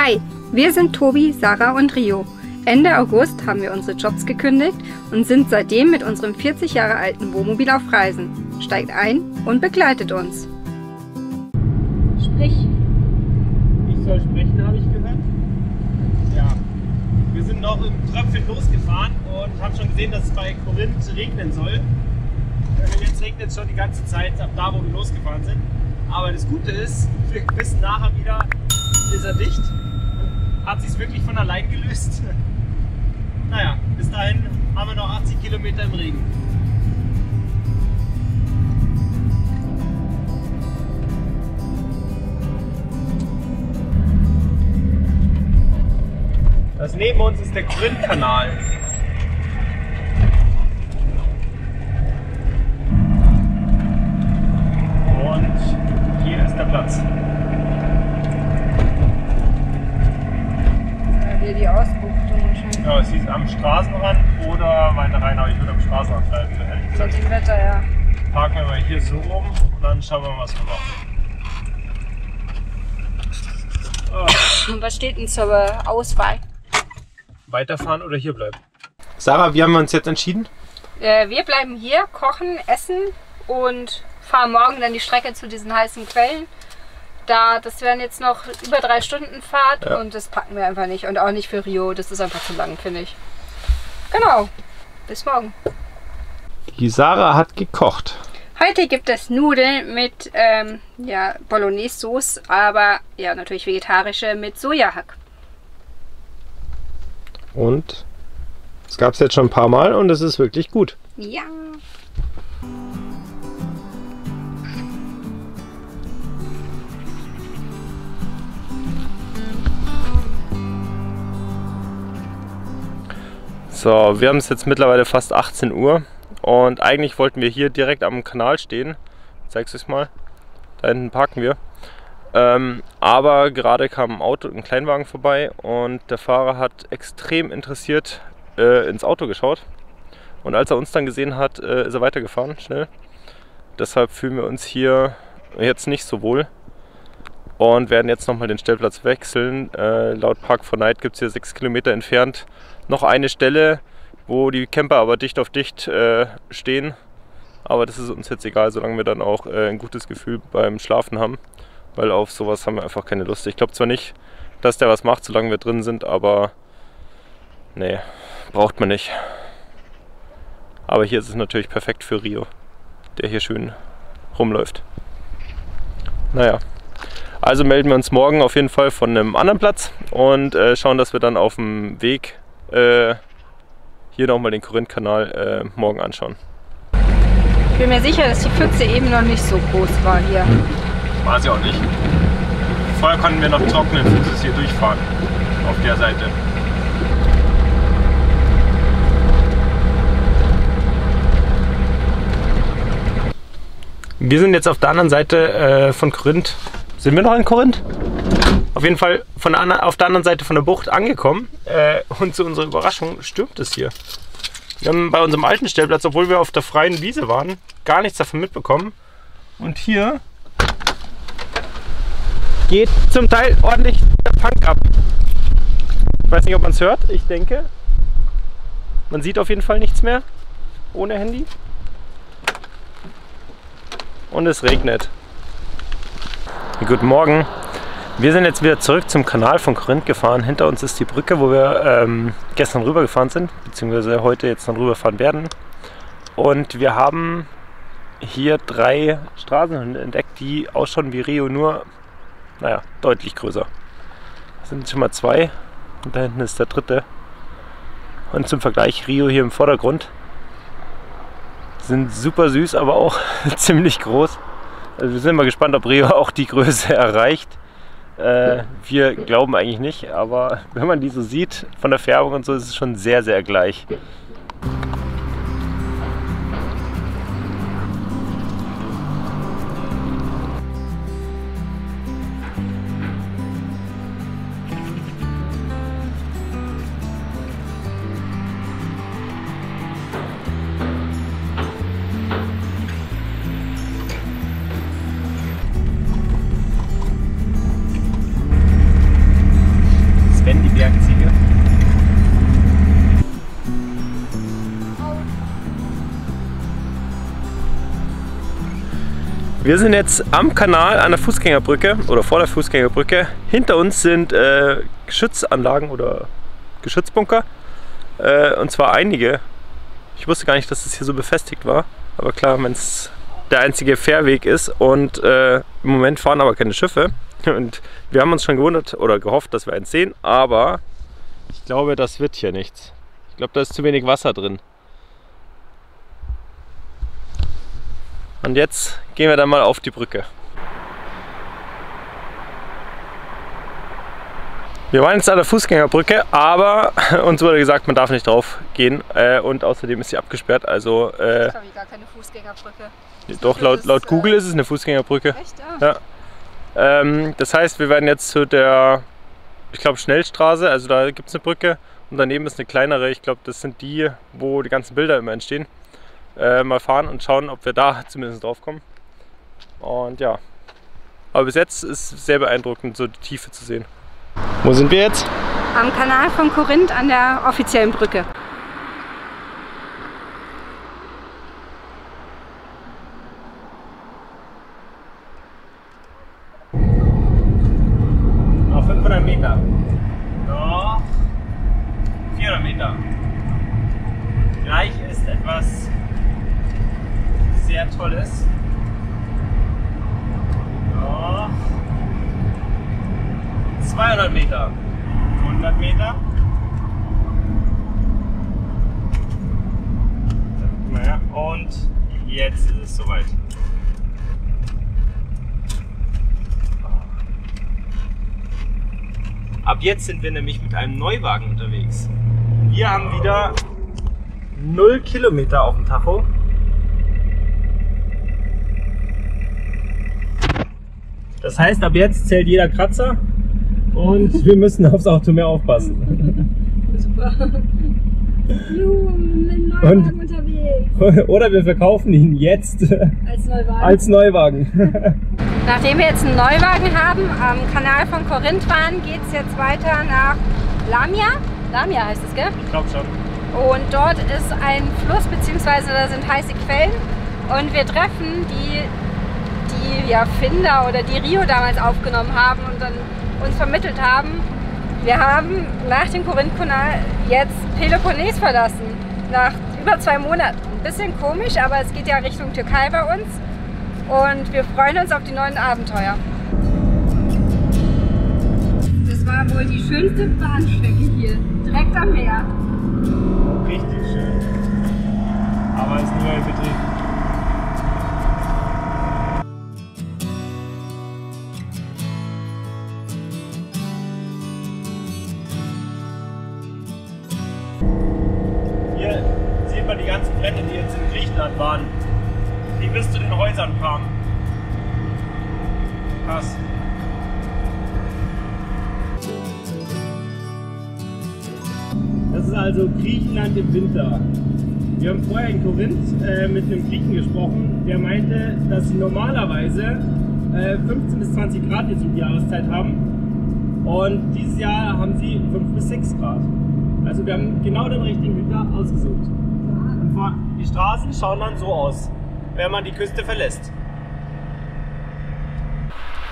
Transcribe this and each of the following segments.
Hi, wir sind Tobi, Sarah und Rio. Ende August haben wir unsere Jobs gekündigt und sind seitdem mit unserem 40 Jahre alten Wohnmobil auf Reisen. Steigt ein und begleitet uns. Sprich. Ich soll sprechen, habe ich gehört. Ja. Wir sind noch im Tröpfchen losgefahren und haben schon gesehen, dass es bei Korinth regnen soll. Jetzt regnet es schon die ganze Zeit, ab da, wo wir losgefahren sind. Aber das Gute ist, wir wissen nachher wieder, ist er dicht. Hat sich wirklich von allein gelöst. Naja, bis dahin haben wir noch 80 Kilometer im Regen. Das neben uns ist der Korinth-Kanal. Und hier ist der Platz. Hier die Ausbuchtung wahrscheinlich. Ja, es hieß am Straßenrand oder weiter rein, aber ich würde am Straßenrand bleiben, ehrlich gesagt. Mit dem Wetter, ja. Parken wir mal hier so rum und dann schauen wir mal, was wir machen. Und was steht denn zur Auswahl? Weiterfahren oder hier bleiben? Sarah, wie haben wir uns jetzt entschieden? Wir bleiben hier, kochen, essen und fahren morgen dann die Strecke zu diesen heißen Quellen. Das wären jetzt noch über 3 Stunden Fahrt, ja. Und das packen wir einfach nicht. Und auch nicht für Rio, das ist einfach zu lang, finde ich. Genau, bis morgen. Die Sarah hat gekocht. Heute gibt es Nudeln mit Bolognese-Sauce, aber ja, natürlich vegetarische mit Sojahack. Und das gab es jetzt schon ein paar Mal und es ist wirklich gut. Ja. So, wir haben es jetzt mittlerweile fast 18 Uhr und eigentlich wollten wir hier direkt am Kanal stehen. Ich zeig's euch mal. Da hinten parken wir. Aber gerade kam ein Auto, ein Kleinwagen vorbei und der Fahrer hat extrem interessiert ins Auto geschaut. Und als er uns dann gesehen hat, ist er weitergefahren, schnell. Deshalb fühlen wir uns hier jetzt nicht so wohl und werden jetzt nochmal den Stellplatz wechseln. Laut Park4Night gibt es hier 6 Kilometer entfernt noch eine Stelle, wo die Camper aber dicht auf dicht stehen. Aber das ist uns jetzt egal, solange wir dann auch ein gutes Gefühl beim Schlafen haben. Weil auf sowas haben wir einfach keine Lust. Ich glaube zwar nicht, dass der was macht, solange wir drin sind, aber nee, braucht man nicht. Aber hier ist es natürlich perfekt für Rio, der hier schön rumläuft. Naja, also melden wir uns morgen auf jeden Fall von einem anderen Platz und schauen, dass wir dann auf dem Weg hier nochmal den Korinth-Kanal morgen anschauen. Ich bin mir sicher, dass die Pfütze eben noch nicht so groß war hier. War sie auch nicht. Vorher konnten wir noch trockenen Fußes hier durchfahren, auf der Seite. Wir sind jetzt auf der anderen Seite von Korinth. Sind wir noch in Korinth? Auf jeden Fall auf der anderen Seite von der Bucht angekommen. Und zu unserer Überraschung stürmt es hier. Wir haben bei unserem alten Stellplatz, obwohl wir auf der freien Wiese waren, gar nichts davon mitbekommen. Und hier geht zum Teil ordentlich der Punk ab. Ich weiß nicht, ob man es hört. Ich denke, man sieht auf jeden Fall nichts mehr ohne Handy. Und es regnet. Guten Morgen. Wir sind jetzt wieder zurück zum Kanal von Korinth gefahren. Hinter uns ist die Brücke, wo wir gestern rübergefahren sind, beziehungsweise heute jetzt dann rüberfahren werden. Und wir haben hier 3 Straßenhunde entdeckt, die ausschauen wie Rio, nur naja, deutlich größer. Das sind schon mal 2 und da hinten ist der 3. Und zum Vergleich Rio hier im Vordergrund. Sind super süß, aber auch ziemlich groß. Also wir sind mal gespannt, ob Rio auch die Größe erreicht. Wir glauben eigentlich nicht, aber wenn man die so sieht, von der Färbung und so, ist es schon sehr, sehr gleich. Wir sind jetzt am Kanal an der Fußgängerbrücke oder vor der Fußgängerbrücke. Hinter uns sind Geschützanlagen oder Geschützbunker. Und zwar einige. Ich wusste gar nicht, dass es hier so befestigt war. Aber klar, wenn es der einzige Fährweg ist und im Moment fahren aber keine Schiffe. Und wir haben uns schon gewundert oder gehofft, dass wir eins sehen. Aber ich glaube, das wird hier nichts. Ich glaube, da ist zu wenig Wasser drin. Und jetzt gehen wir dann mal auf die Brücke. Wir waren jetzt an der Fußgängerbrücke, aber uns wurde gesagt, man darf nicht drauf gehen und außerdem ist sie abgesperrt. Also, das ist glaube ich gar keine Fußgängerbrücke. Doch, laut Google ist es eine Fußgängerbrücke. Echt? Ja. Ja. Das heißt, wir werden jetzt zu der, ich glaube, Schnellstraße, also da gibt es eine Brücke und daneben ist eine kleinere. Ich glaube, das sind die, wo die ganzen Bilder immer entstehen. Mal fahren und schauen, ob wir da zumindest drauf kommen. Und ja, aber bis jetzt ist es sehr beeindruckend, so die Tiefe zu sehen. Wo sind wir jetzt? Am Kanal von Korinth an der offiziellen Brücke. Noch 500 Meter. Noch 400 Meter. Gleich ist etwas sehr Tolles. Noch 200 Meter. 100 Meter. Naja, und jetzt ist es soweit. Ab jetzt sind wir nämlich mit einem Neuwagen unterwegs. Wir haben wieder 0 Kilometer auf dem Tacho. Das heißt, ab jetzt zählt jeder Kratzer und wir müssen aufs Auto mehr aufpassen. Super. Mit Neuwagen unterwegs. Oder wir verkaufen ihn jetzt als Neuwagen. Nachdem wir jetzt einen Neuwagen haben, am Kanal von Korinth waren, geht es jetzt weiter nach Lamia. Lamia heißt es, gell? Ich glaube schon. Und dort ist ein Fluss, beziehungsweise da sind heiße Quellen. Und wir treffen die Finder oder die Rio damals aufgenommen haben und dann uns vermittelt haben. Wir haben nach dem Korinth-Kanal jetzt Peloponnes verlassen. Nach über 2 Monaten. Ein bisschen komisch, aber es geht ja Richtung Türkei bei uns. Und wir freuen uns auf die neuen Abenteuer. Das war wohl die schönste Bahnstrecke hier, direkt am Meer. Richtig schön. Aber es ist nur ein Betrieb. Hier sieht man die ganzen Brände, die jetzt in Griechenland waren. Die bis zu den Häusern kamen. Krass. Das ist also Griechenland im Winter. Wir haben vorher in Korinth mit einem Griechen gesprochen, der meinte, dass sie normalerweise 15 bis 20 Grad jetzt um die Jahreszeit haben. Und dieses Jahr haben sie 5 bis 6 Grad. Also wir haben genau den richtigen Winter ausgesucht. Und die Straßen schauen dann so aus, wenn man die Küste verlässt.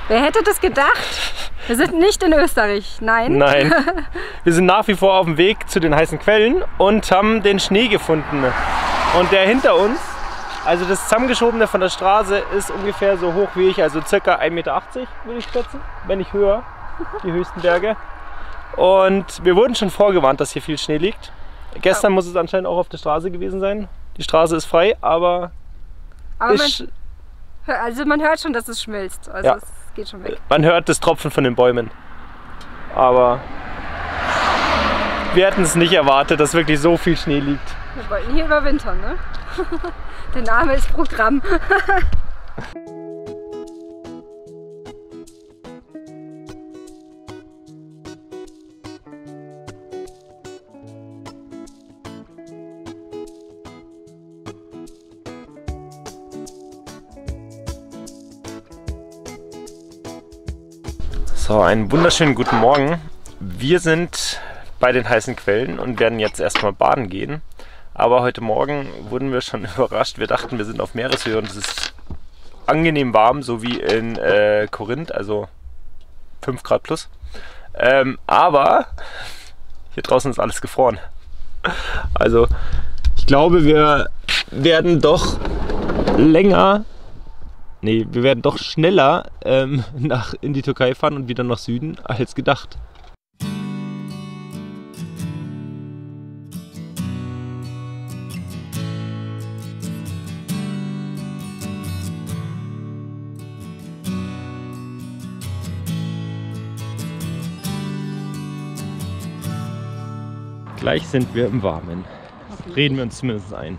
Wer hätte das gedacht? Wir sind nicht in Österreich, nein. Nein. Wir sind nach wie vor auf dem Weg zu den heißen Quellen und haben den Schnee gefunden. Und der hinter uns, also das zusammengeschobene von der Straße, ist ungefähr so hoch wie ich, also ca. 1,80 Meter würde ich schätzen, wenn nicht höher, die höchsten Berge. Und wir wurden schon vorgewarnt, dass hier viel Schnee liegt. Gestern muss es anscheinend auch auf der Straße gewesen sein. Die Straße ist frei, aber also man hört schon, dass es schmilzt. Also ja. Es geht schon weg. Man hört das Tropfen von den Bäumen. Aber wir hätten es nicht erwartet, dass wirklich so viel Schnee liegt. Wir wollten hier überwintern, ne? Der Name ist Programm. So, einen wunderschönen guten Morgen. Wir sind bei den heißen Quellen und werden jetzt erstmal baden gehen. Aber heute Morgen wurden wir schon überrascht. Wir dachten, wir sind auf Meereshöhe und es ist angenehm warm, so wie in Korinth, also 5 Grad plus. Aber hier draußen ist alles gefroren. Also ich glaube, wir werden doch schneller in die Türkei fahren und wieder nach Süden als gedacht. Gleich sind wir im Warmen. Reden wir uns zumindest ein.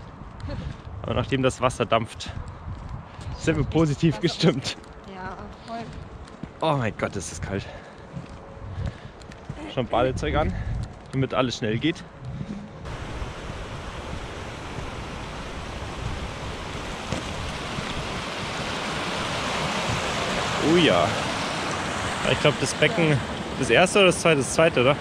Aber nachdem das Wasser dampft, sind wir positiv gestimmt. Ja, voll. Oh mein Gott, ist das kalt. Schon Badezeug an, damit alles schnell geht. Oh ja. Ich glaube, das Becken, das erste oder das zweite? Das zweite, oder?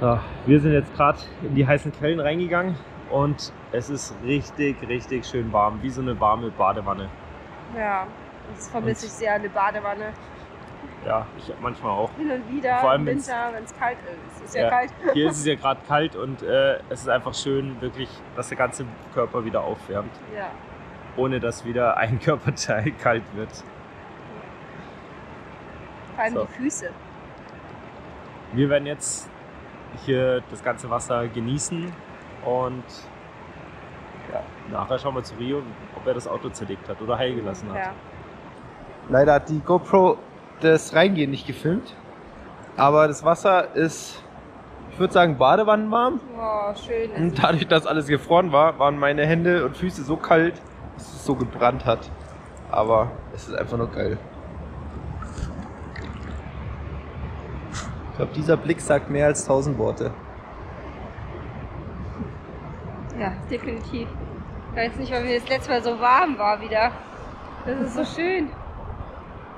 So, wir sind jetzt gerade in die heißen Quellen reingegangen und es ist richtig, richtig schön warm, wie so eine warme Badewanne. Ja, das vermisse ich sehr, eine Badewanne. Ja, ich manchmal auch. Hin und wieder, vor allem im Winter, wenn es kalt ist. Es ist ja kalt. Hier ist es ja gerade kalt und es ist einfach schön, wirklich, dass der ganze Körper wieder aufwärmt. Ja. Ohne dass wieder ein Körperteil kalt wird. Vor allem die Füße. Wir werden jetzt hier das ganze Wasser genießen und ja, nachher schauen wir zu Rio, ob er das Auto zerlegt hat oder heil gelassen hat. Ja. Leider hat die GoPro das Reingehen nicht gefilmt, aber das Wasser ist, ich würde sagen, badewannenwarm. Oh, schön. Und dadurch, dass alles gefroren war, waren meine Hände und Füße so kalt, dass es so gebrannt hat. Aber es ist einfach nur geil. Ich glaube, dieser Blick sagt mehr als 1000 Worte. Ja, definitiv. Ich weiß nicht, weil mir das letzte Mal so warm war wieder. Das ist so schön.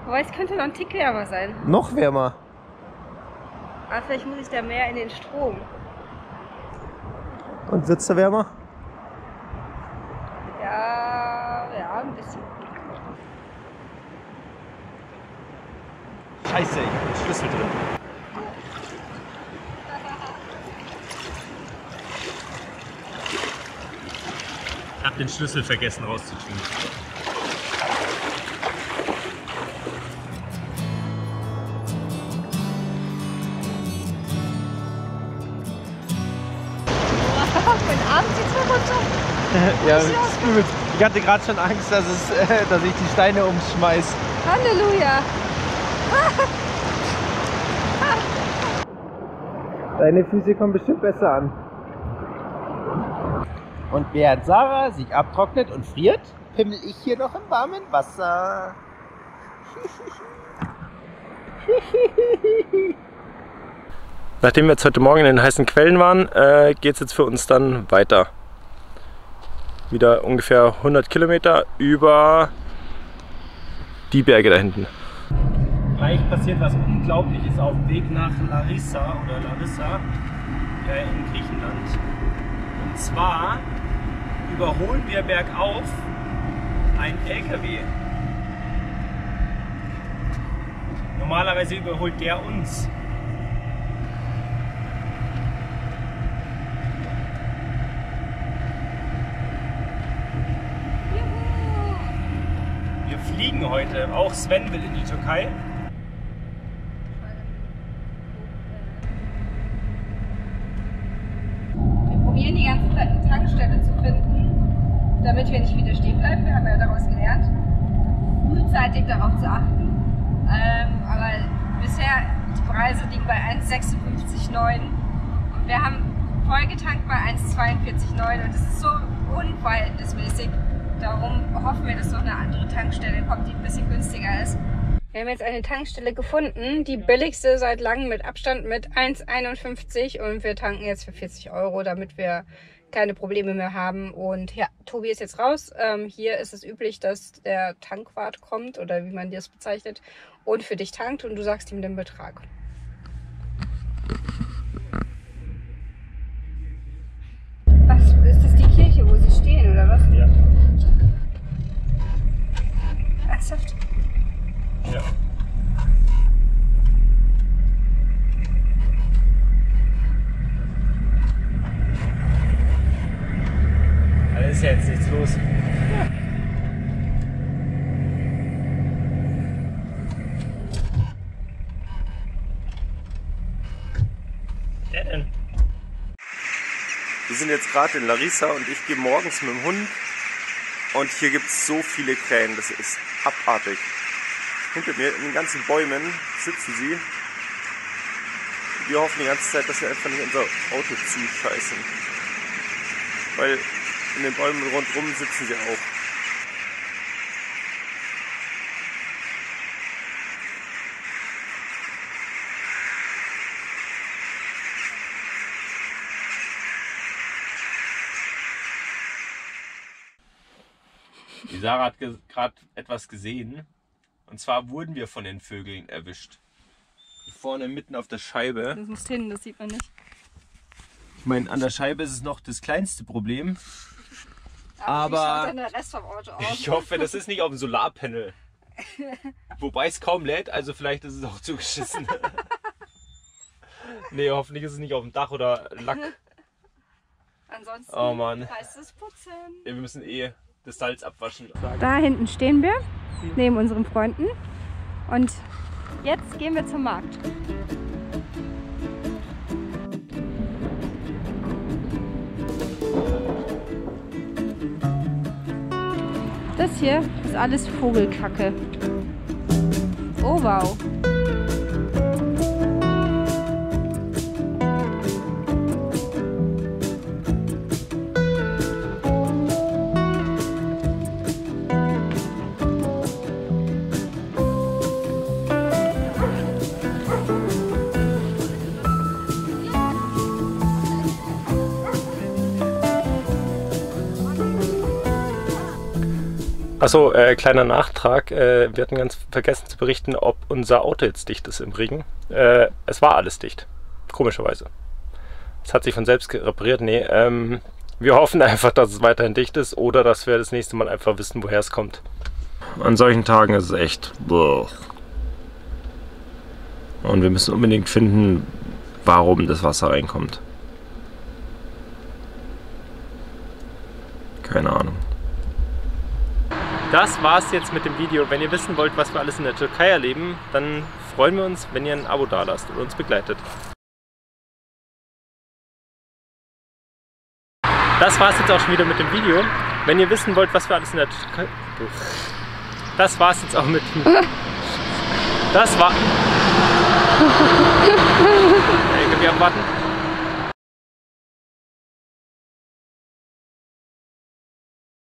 Aber es könnte noch ein Tick wärmer sein. Noch wärmer. Aber vielleicht muss ich da mehr in den Strom. Und wird's da wärmer? Ja, ein bisschen. Scheiße, ich hab den Schlüssel drin. Ich hab den Schlüssel vergessen rauszutun. Mein Arm zieht so runter. Ja, ich hatte gerade schon Angst, dass ich die Steine umschmeiß. Halleluja. Deine Füße kommen bestimmt besser an. Und während Sarah sich abtrocknet und friert, pimmel ich hier noch im warmen Wasser. Nachdem wir jetzt heute Morgen in den heißen Quellen waren, geht es jetzt für uns dann weiter. Wieder ungefähr 100 Kilometer über die Berge da hinten. Gleich passiert was Unglaubliches auf dem Weg nach Larissa in Griechenland. Und zwar überholen wir bergauf einen LKW. Normalerweise überholt der uns. Wir fliegen heute. Auch Sven will in die Türkei. Wir probieren die ganze Zeit eine Tankstelle zu finden, damit wir nicht wieder stehen bleiben. Wir haben ja daraus gelernt, frühzeitig darauf zu achten. Aber bisher, die Preise liegen bei 1,56,9 und wir haben voll getankt bei 1,42,9 und das ist so unverhältnismäßig. Darum hoffen wir, dass noch eine andere Tankstelle kommt, die ein bisschen günstiger ist. Wir haben jetzt eine Tankstelle gefunden, die billigste seit langem mit Abstand mit 1,51 und wir tanken jetzt für 40 €, damit wir keine Probleme mehr haben. Und ja, Tobi ist jetzt raus. Hier ist es üblich, dass der Tankwart kommt oder wie man das bezeichnet und für dich tankt und du sagst ihm den Betrag. Was ist das, die Kirche, wo sie stehen oder was? Ja. Ernsthaft? Ja. Da ist ja jetzt nichts los. Wer denn? Wir sind jetzt gerade in Larissa und ich gehe morgens mit dem Hund und hier gibt es so viele Krähen, das ist abartig. Hinter mir in den ganzen Bäumen sitzen sie. Wir hoffen die ganze Zeit, dass sie einfach nicht unser Auto zuscheißen. Weil in den Bäumen rundherum sitzen sie auch. Die Sarah hat gerade etwas gesehen. Und zwar wurden wir von den Vögeln erwischt. Hier vorne mitten auf der Scheibe. Das muss hin, das sieht man nicht. Ich meine, an der Scheibe ist es noch das kleinste Problem. Aber wie schaut denn der Rest vom Auto aus? Ich hoffe, das ist nicht auf dem Solarpanel. Wobei es kaum lädt, also vielleicht ist es auch zugeschissen. Nee, hoffentlich ist es nicht auf dem Dach oder Lack. Ansonsten Oh Mann. heißt es putzen. Ja, wir müssen das Salz abwaschen. Da hinten stehen wir, neben unseren Freunden. Und jetzt gehen wir zum Markt. Das hier ist alles Vogelkacke. Oh wow. Achso, kleiner Nachtrag. Wir hatten ganz vergessen zu berichten, ob unser Auto jetzt dicht ist im Regen. Es war alles dicht. Komischerweise. Es hat sich von selbst repariert. Nee, wir hoffen einfach, dass es weiterhin dicht ist oder dass wir das nächste Mal einfach wissen, woher es kommt. An solchen Tagen ist es echt. Boah. Und wir müssen unbedingt finden, warum das Wasser reinkommt. Keine Ahnung. Das war's jetzt mit dem Video. Wenn ihr wissen wollt, was wir alles in der Türkei erleben, dann freuen wir uns, wenn ihr ein Abo dalasst und uns begleitet. Das war's jetzt auch schon wieder mit dem Video. Wenn ihr wissen wollt, was wir alles in der Türkei... Das war's jetzt auch mit... Das war... Könnt ihr abwarten?